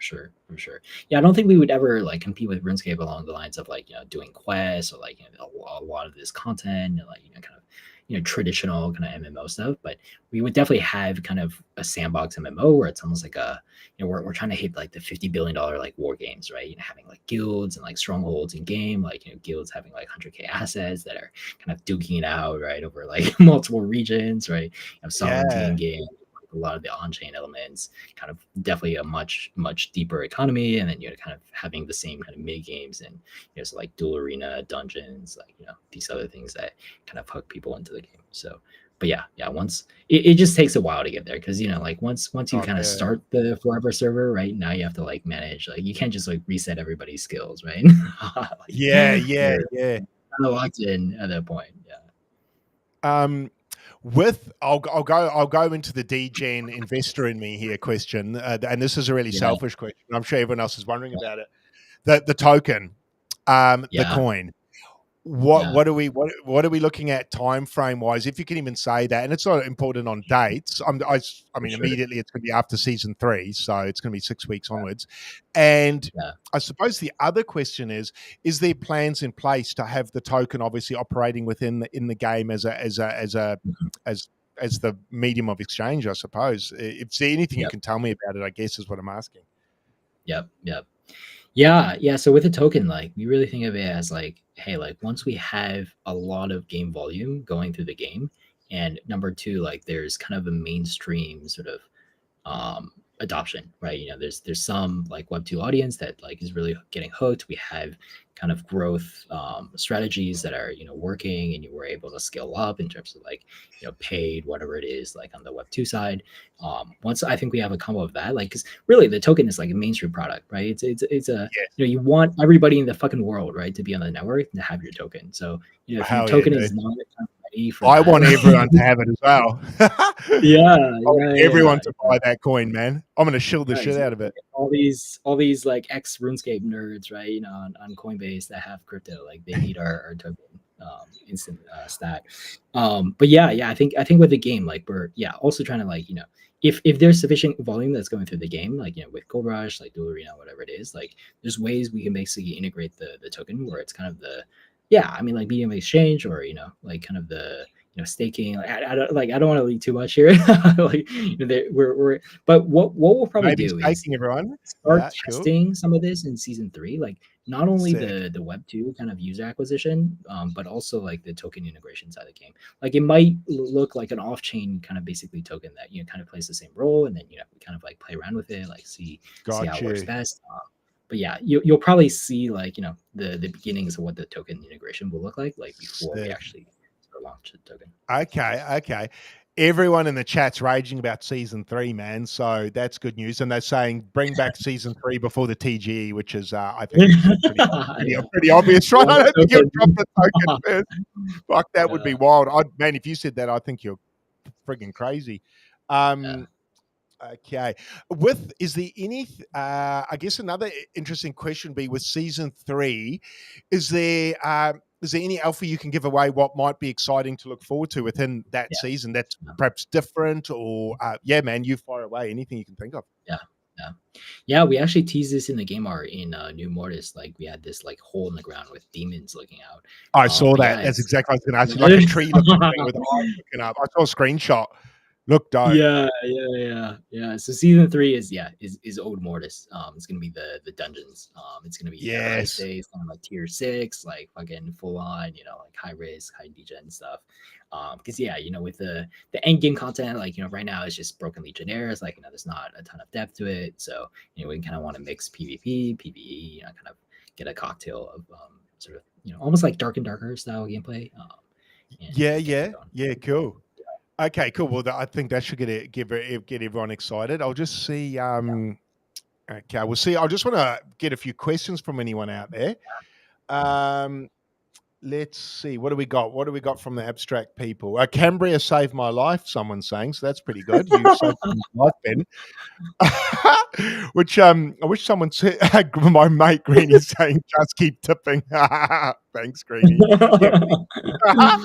For sure. Yeah, I don't think we would ever like compete with RuneScape along the lines of like doing quests or like a lot of this content and like kind of traditional kind of MMO stuff. But we would definitely have kind of a sandbox MMO where it's almost like a we're trying to hit like the $50 billion like war games, right? Having like guilds and like strongholds in game, like guilds having like 100K assets that are kind of duking it out, right, over like multiple regions, right? Sovereignty in game, a lot of the on-chain elements, kind of definitely a much deeper economy, and then kind of having the same kind of mini games and so like dual arena dungeons, like these other things that kind of hook people into the game. So but yeah, once it just takes a while to get there because like once you kind of start the forever server, right, now you have to like manage, like you can't just like reset everybody's skills, right? Like, yeah kind of locked in at that point. I'll go into the DGen investor in me here question, and this is a really selfish question. I'm sure everyone else is wondering about it. The token, the coin. What are we looking at time frame wise, if you can even say that? And it's not important on dates. I mean, immediately it's going to be after season 3, so it's going to be 6 weeks onwards. And I suppose the other question is there plans in place to have the token obviously operating within the game as the medium of exchange? I suppose if there's anything you can tell me about it, I guess is what I'm asking. Yeah. So with a token, like we really think of it as like, hey, like once we have a lot of game volume going through the game, and number 2, like there's kind of a mainstream sort of adoption, right? There's some like Web2 audience that like is really getting hooked. We have kind of growth strategies that are working, and you were able to scale up in terms of like paid whatever it is, like on the Web2 side. Once I think we have a combo of that, like because really the token is like a mainstream product, right? It's a you want everybody in the fucking world, right, to be on the network and to have your token. So if your token is not ready for I want everyone to have it as well. I want everyone to buy that coin, man. I'm gonna shill the shit out of it. All these like ex RuneScape nerds, right? On Coinbase that have crypto, like they need our token instant stat. But I think with the game, like we're also trying to like if there's sufficient volume that's going through the game, like with Gold Rush, like Dual Arena, whatever it is, like there's ways we can basically integrate the token where it's kind of the I mean like medium of exchange, or like kind of the staking. Like I don't want to leak too much here. Like we're but what we'll probably do is everyone start testing some of this in season 3, like not only the Web2 kind of user acquisition, but also like the token integration side of the game. Like it might look like an off-chain kind of basically token that kind of plays the same role, and then we kind of like play around with it, like see how it works best. But you'll probably see like the beginnings of what the token integration will look like before we actually launch the token. Okay. Everyone in the chat's raging about season 3, man. So that's good news. And they're saying bring back season 3 before the TGE, which is I think pretty obvious, right? I don't think you'll drop the token first. Fuck, that would be wild. Man, if you said that, I think you're frigging crazy. Okay. Is there any, I guess another interesting question be with season 3, is there any alpha you can give away what might be exciting to look forward to within that season that's perhaps different, or man, you fire away, anything you can think of? Yeah, we actually teased this in the game art in New Mortis. Like we had this like hole in the ground with demons looking out. I saw that. That's exactly what I was going to ask you. Like a tree looking with eyes looking up. I saw a screenshot. Look dope. Yeah. So season 3 is Old Mortis. It's gonna be the dungeons. It's gonna be ice days, kind of like tier 6, like fucking full on, like high risk, high degen stuff. Because with the end game content, like right now it's just broken legionnaires, like there's not a ton of depth to it. So we kind of want to mix PvP, PvE, kind of get a cocktail of sort of almost like Dark and Darker style gameplay. And Yeah, get yeah, it going. yeah. Cool. Okay, cool. Well, I think that should get everyone excited. I'll just see. Okay, we'll see. I just want to get a few questions from anyone out there. Um, let's see. What do we got? What do we got from the abstract people? Cambria saved my life. Someone's saying, so that's pretty good. You saved my life, Ben. Which I wish someone said. My mate Greenie's saying, "Just keep tipping." Thanks, Greenie. Yeah.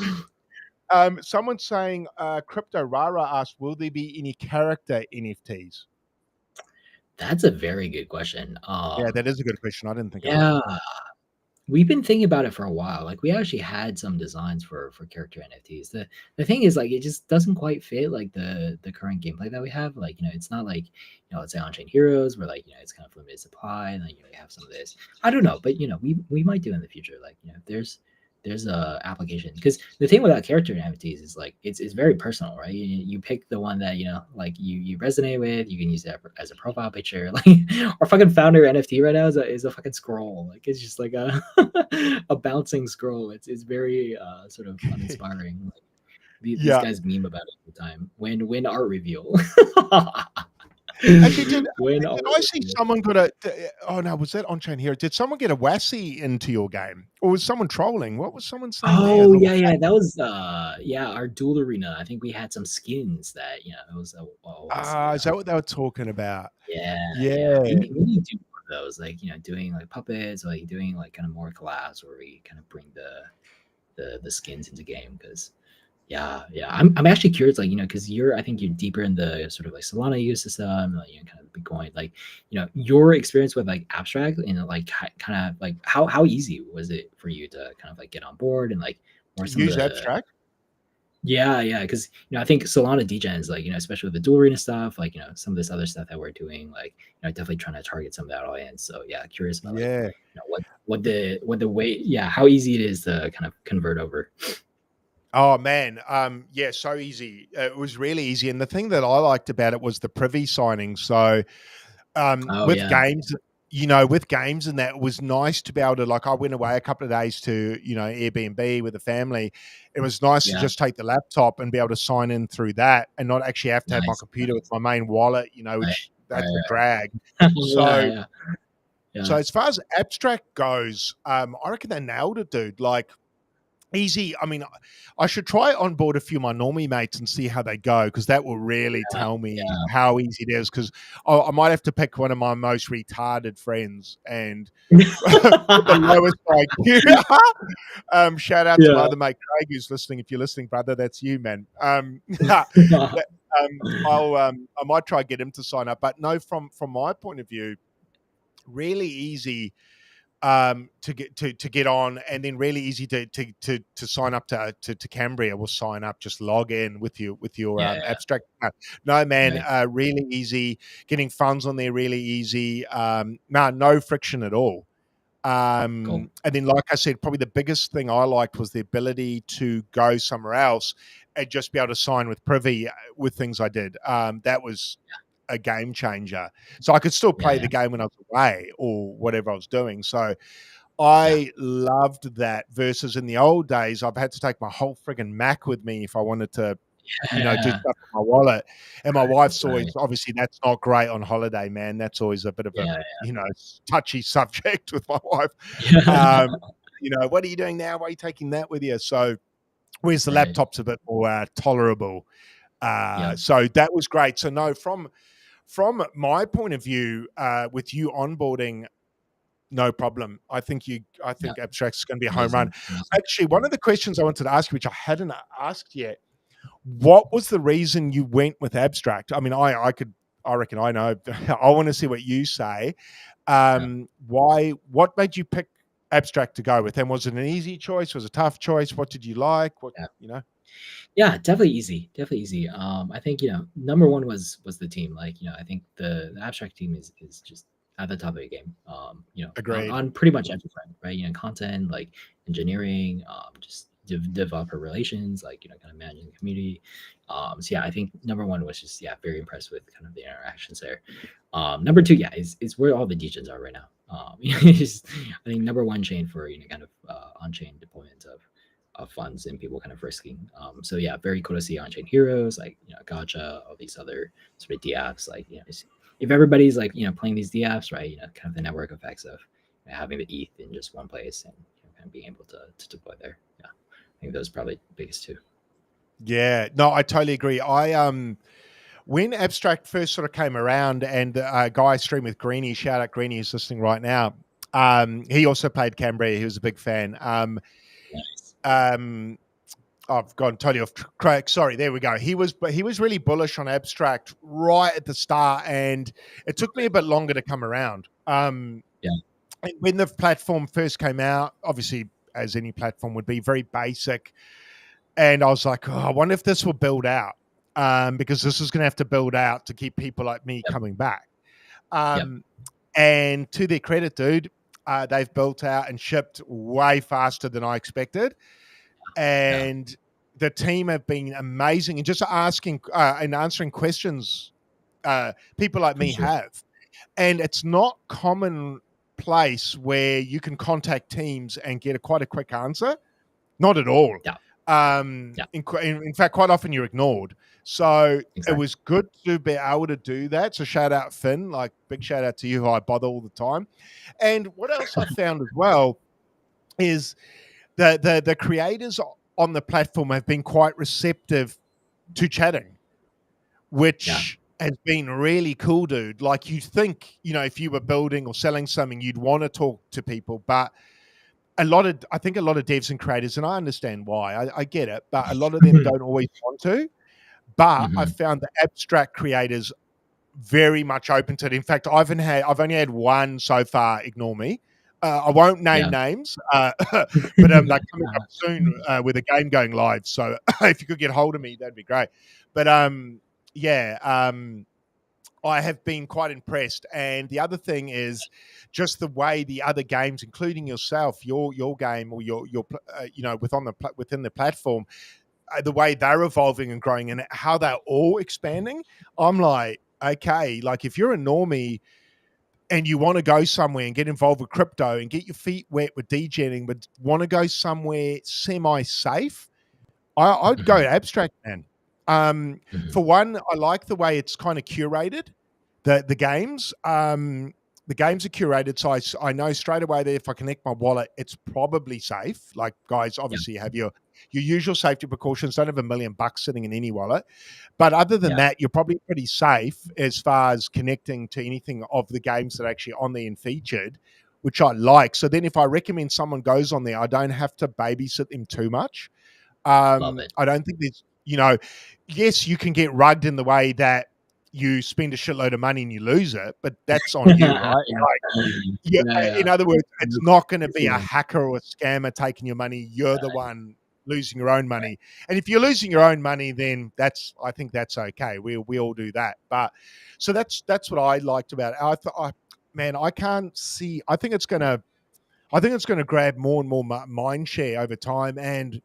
Someone's saying, Crypto Rara asked, will there be any character NFTs? That's a very good question. Yeah, that is a good question. I didn't think of that. Yeah, we've been thinking about it for a while. Like we actually had some designs for character NFTs. The thing is like it just doesn't quite fit like the current gameplay that we have. Like, it's not like, let's say on-chain heroes where like, it's kind of limited supply and then we have some of this. I don't know, but we might do in the future. Like, there's a application because the thing about character NFTs is like it's very personal, right? You pick the one that like you resonate with. You can use that as a profile picture. Like our fucking founder NFT right now is a fucking scroll. Like it's just like a a bouncing scroll. It's very sort of uninspiring. Like, these Yeah. guys meme about it all the time. When art reveal. Actually, did When I see someone got a? Oh no, was that on-chain hero? Did someone get a Wassy into your game, or was someone trolling? What was someone saying there? A Oh little yeah, that was our duel arena. I think we had some skins that it was is that what they were talking about? yeah. Yeah. We need to do more of those, like doing like puppets, or like doing like kind of more collabs where we kind of bring the skins into game because I'm actually curious, like because I think you're deeper in the sort of like Solana ecosystem, like kind of Bitcoin, like your experience with like abstract and like kind of like how easy was it for you to kind of like get on board and like or some Use of the abstract. yeah because I think Solana degen is like especially with the dual arena stuff, like some of this other stuff that we're doing, like definitely trying to target some of that audience. So yeah, curious about like what the way how easy it is to kind of convert over. Oh man, yeah, so easy. It was really easy, and the thing that I liked about it was the privy signing. So, Oh with yeah, games, with games, and that it was nice to be able to like. I went away a couple of days to Airbnb with the family. It was nice to yeah, just take the laptop and be able to sign in through that, and not actually have to have my nice, computer with my main wallet. right, Which right, that's a drag. So, yeah. so Yeah. as far as abstract goes, I reckon they nailed it, dude. Like easy. I mean, I should try onboard a few of my normie mates and see how they go because that will really Yeah. tell me Yeah. how easy it is. Because I might have to pick one of my most retarded friends and with the lowest IQ. Shout out to my Yeah. other mate Craig who's listening. If you're listening, brother, that's you, man. I might try to get him to sign up, but no, from my point of view, really easy to get on, and then really easy to sign up to Cambria. Will sign up, just log in with your Yeah. abstract. No man, Right. really easy. Getting funds on there really easy. No friction at all. Cool. And then, like I said, probably the biggest thing I liked was the ability to go somewhere else and just be able to sign with Privy with things I did. That was a game changer. So I could still play Yeah. the game when I was away or whatever I was doing. So Yeah. I loved that versus in the old days, I've had to take my whole friggin' Mac with me if I wanted to, do Yeah. stuff with my wallet. And my wife's always, Right. obviously, that's not great on holiday, man. That's always a bit of a, Yeah. touchy subject with my wife. Yeah. What are you doing now? Why are you taking that with you? So, whereas the Right. laptop's a bit more tolerable. Yeah. So that was great. So no, from my point of view, with you onboarding, no problem. I think Yeah. abstract's going to be a home run. Amazing. Amazing. Actually, one of the questions I wanted to ask you, which I hadn't asked yet, what was the reason you went with abstract? I mean, I reckon I know. I want to see what you say. Yeah. What made you pick abstract to go with? And was it an easy choice? Was it a tough choice? What did you like? Yeah. Yeah, definitely easy. Definitely easy. I think, number one was the team. Like, I think the abstract team is just at the top of the game. Agreed. On pretty much every front, right? Content, like engineering, just developer relations, like, kind of managing the community. So yeah, I think number one was just, very impressed with kind of the interactions there. Number two, is where all the degens are right now. I think number one chain for kind of on-chain deployment of funds and people kind of risking. So yeah, very cool to see on-chain heroes like Gacha, all these other sort of DApps. Like if everybody's like playing these DApps, right? Kind of the network effects of having the ETH in just one place and kind of being able to deploy there. Yeah, I think those are probably the biggest two. Yeah, no, I totally agree. When Abstract first sort of came around, and a guy I stream with, Greeny, shout out Greeny, who's listening right now. He also played Cambria. He was a big fan. Nice. I've gone totally off track. Sorry, there we go. He was really bullish on Abstract right at the start, and it took me a bit longer to come around. Yeah. When the platform first came out, obviously, as any platform would be, very basic. And I was like, I wonder if this will build out, because this is going to have to build out to keep people like me coming back. And to their credit, dude, they've built out and shipped way faster than I expected. And the team have been amazing, and just asking and answering questions people like me have. And it's not commonplace where you can contact teams and get quite a quick answer. Not at all. In fact, quite often you're ignored. So it was good to be able to do that. So shout out Finn, like big shout out to you, who I bother all the time. And what else I found as well is the creators on the platform have been quite receptive to chatting, which has been really cool, dude. Like, you think, if you were building or selling something, you'd want to talk to people, but I think a lot of devs and creators, and I understand why, I get it, but a lot of them don't always want to. But I've found the Abstract creators very much open to it. In fact, I've only had one so far ignore me. I won't name names, but they're coming up soon with a game going live. So if you could get hold of me, that'd be great. But I have been quite impressed. And the other thing is just the way the other games, including yourself, your game, or your within the platform, the way they're evolving and growing and how they're all expanding. I'm like, okay, like if you're a normie and you want to go somewhere and get involved with crypto and get your feet wet with degenning, but want to go somewhere semi-safe, I'd go to Abstract, man. For one, I like the way it's kind of curated. The games, the games are curated, so I know straight away that if I connect my wallet, it's probably safe. Like, guys, obviously have your usual safety precautions. Don't have $1 million sitting in any wallet, but other than that, you're probably pretty safe as far as connecting to anything of the games that are actually on there and featured, which I like. So then, if I recommend someone goes on there, I don't have to babysit them too much. Love it. I don't think there's, yes, you can get rugged in the way that you spend a shitload of money and you lose it, but that's on you, right? In other words, it's not going to be a hacker or a scammer taking your money. You're the one losing your own money. And if you're losing your own money, then I think that's okay. We all do that. But so that's what I liked about it. I can't see. I think it's going to grab more and more mind share over time. And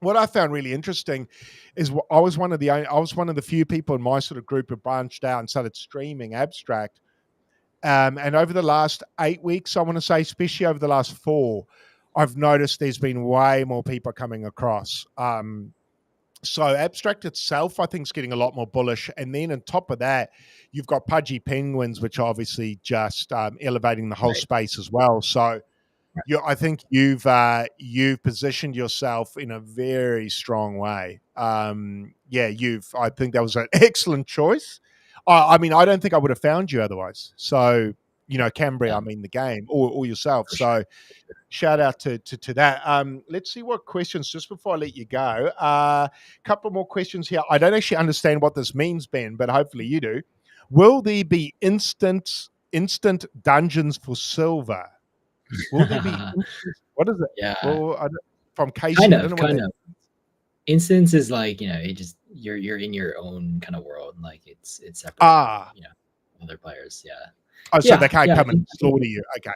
what I found really interesting is I was one of the few people in my sort of group who branched out and started streaming Abstract. And over the last 8 weeks, I want to say, especially over the last 4, I've noticed there's been way more people coming across. So Abstract itself, I think, is getting a lot more bullish. And then on top of that, you've got Pudgy Penguins, which are obviously just elevating the whole space as well. So I think you've positioned yourself in a very strong way. I think that was an excellent choice. I mean, I don't think I would have found you otherwise. So, Cambria, the game, or yourself. So shout out to that. Let's see what questions, just before I let you go. A couple more questions here. I don't actually understand what this means, Ben, but hopefully you do. Will there be instant dungeons for silver? Will there be? What is it? Yeah. Well, from Casey, kind of. Instance is like, it just you're in your own kind of world, like it's separate. Other players. Yeah. Oh, so they can't come and slaughter you. Okay.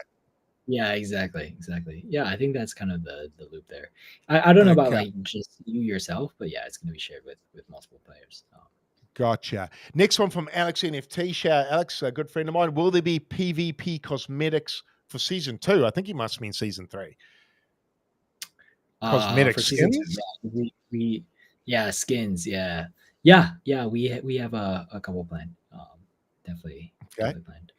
Yeah, exactly. Yeah, I think that's kind of the loop there. I don't know about like just you yourself, but yeah, it's going to be shared with multiple players. Gotcha. Next one from Alex NFT. Shout out, Alex, a good friend of mine. Will there be PvP cosmetics for season 2. I think he must mean season 3. Cosmetic For season 2, skins. Yeah, skins. Yeah. We have a couple planned. Definitely planned.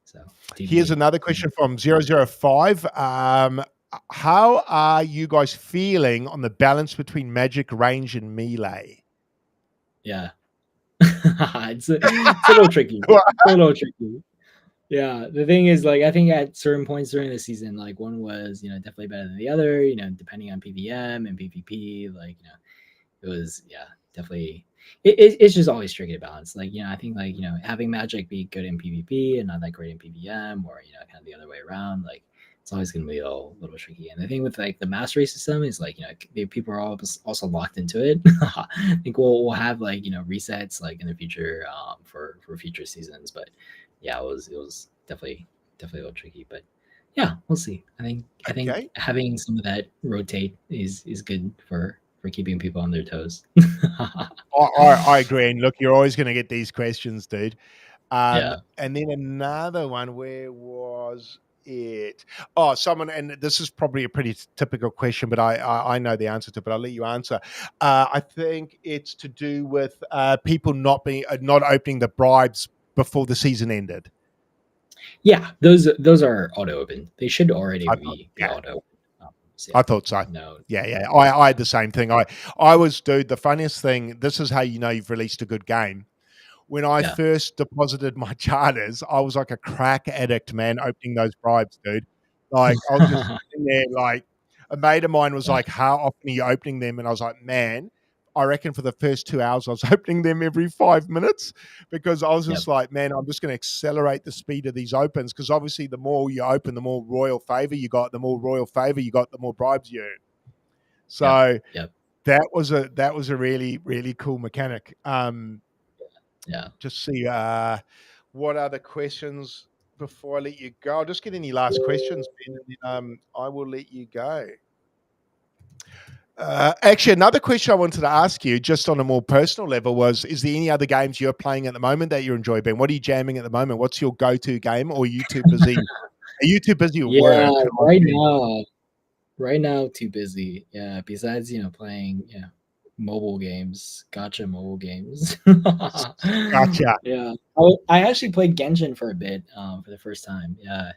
So here's another question from 005. How are you guys feeling on the balance between magic, range, and melee? Yeah. It's a little tricky. It's a little tricky. Yeah, the thing is, like, I think at certain points during the season, like, one was, definitely better than the other, depending on PVM and PvP, like, it was, definitely, it's just always tricky to balance. Like, I think, like, having magic be good in PvP and not that great in PVM, or, kind of the other way around, like, it's always going to be a little tricky. And the thing with, like, the mastery system is, like, people are also locked into it. I think we'll have, like, resets, like, in the future, for future seasons, but yeah, it was definitely a little tricky, but yeah, we'll see. I think having some of that rotate is good for keeping people on their toes. I agree. And look, you're always going to get these questions, dude. Yeah. And then another one, where was it? Oh, someone, and this is probably a pretty typical question, but I know the answer to it, but I'll let you answer. I think it's to do with people not opening the bribes before the season ended. Yeah, those are auto open. They should already be auto. So I thought so. No. Yeah. I had the same thing. I was, dude, the funniest thing, this is how you know you've released a good game. When I first deposited my charters, I was like a crack addict, man, opening those bribes, dude. Like, I was just sitting there, like, a mate of mine was like, how often are you opening them? And I was like, man, I reckon for the first 2 hours, I was opening them every 5 minutes, because I was just like, man, I'm just going to accelerate the speed of these opens, because obviously the more you open, the more royal favor you got. The more royal favor you got, the more bribes you earn. So that was a really, really cool mechanic. Just see what other questions before I let you go. I'll just get any last questions, Ben, and then I will let you go. Actually, another question I wanted to ask you, just on a more personal level, was: is there any other games you're playing at the moment that you enjoy, Ben? What are you jamming at the moment? What's your go-to game? Or are you too busy? Are you too busy with work? Right now, too busy. Yeah. Besides, playing, mobile games, gotcha mobile games. Gotcha. Yeah. I actually played Genshin for a bit, for the first time. Yeah.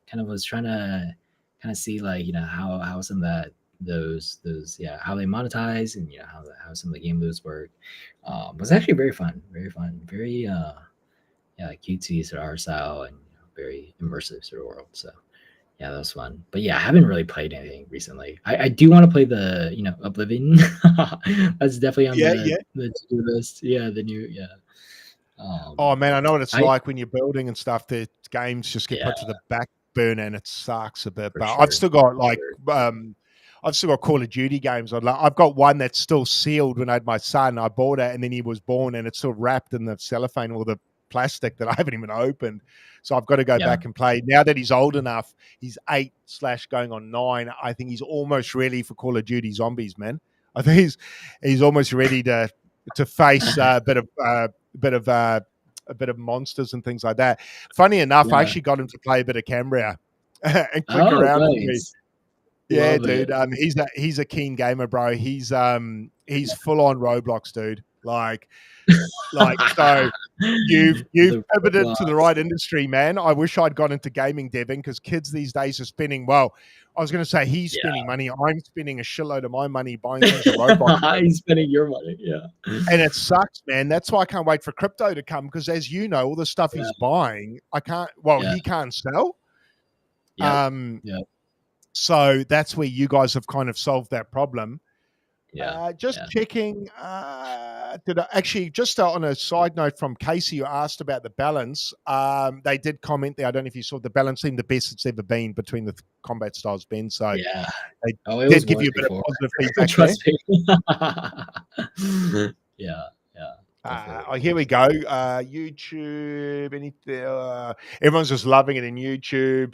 Kind of was trying to see, like, how some of those how they monetize, and how some of the game loops work. Was actually very fun, very cutesy sort of art style, and very immersive sort of world. So yeah, that was fun. But yeah, I haven't really played anything recently. I do want to play the Oblivion. That's definitely on the to-do list. Yeah, the new oh man, I know what it's like when you're building and stuff. The games just get put to the back burner, and it sucks a bit. But I've still got I've still got Call of Duty games. I've got one that's still sealed. When I had my son, I bought it, and then he was born, and it's still wrapped in the cellophane or the plastic that I haven't even opened. So I've got to go back and play. Now that he's old enough, he's 8 / going on 9. I think he's almost ready for Call of Duty Zombies, man. I think he's almost ready to face a bit of monsters and things like that. Funny enough, I actually got him to play a bit of Cambria and click around with me. Yeah, love dude. He's a keen gamer, bro. He's full on Roblox, dude. Like so. You've pivoted to the right industry, man. I wish I'd got into gaming, Devin, because kids these days are spending. Well, I was going to say he's spending money. I'm spending a shitload of my money buying things on Roblox. He's spending your money, and it sucks, man. That's why I can't wait for crypto to come, because, as you know, all the stuff he's buying, I can't. Well, he can't sell. So that's where you guys have kind of solved that problem. Checking. Did I actually just on a side note from Casey, who asked about the balance? They did comment there. I don't know if you saw, the balance seemed the best it's ever been between the combat styles, Ben. So they did give you a bit of positive feedback. Trust me. Here we go. YouTube. Anything? Everyone's just loving it in YouTube.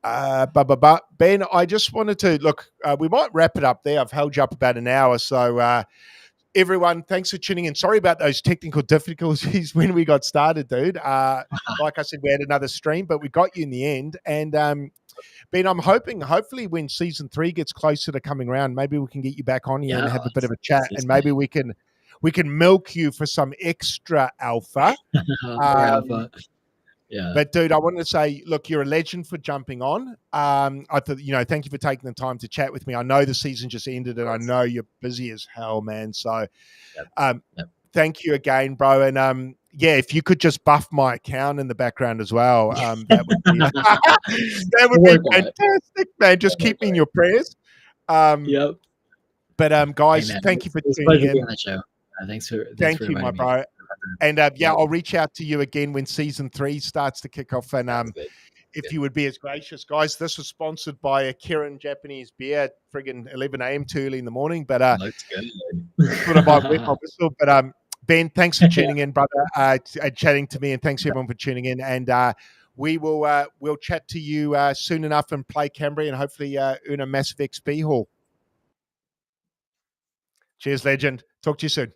Ben, I just wanted to look. We might wrap it up there. I've held you up about an hour, so everyone, thanks for tuning in. Sorry about those technical difficulties when we got started, dude. Like I said, we had another stream, but we got you in the end. And Ben, I'm hopefully when season 3 gets closer to coming around, maybe we can get you back on here and have a bit of a chat, and maybe we can milk you for some extra alpha. Alpha. Yeah. But dude, I wanted to say, look, you're a legend for jumping on. I thought, thank you for taking the time to chat with me. I know the season just ended, and I know you're busy as hell, man. So, thank you again, bro. And yeah, if you could just buff my account in the background as well, that would be that would be fantastic, man. Just keep me in your prayers. Yep. But guys, hey, thank you for tuning in. On the show. Thanks for my bro. And I'll reach out to you again when season 3 starts to kick off. And if you would be as gracious, guys. This was sponsored by a Kirin Japanese beer, friggin' 11 a.m. too early in the morning. But but Ben, thanks for tuning in, brother, chatting to me, and thanks everyone for tuning in. And we'll chat to you soon enough and play Cambria and hopefully earn a massive XP haul. Cheers, legend. Talk to you soon.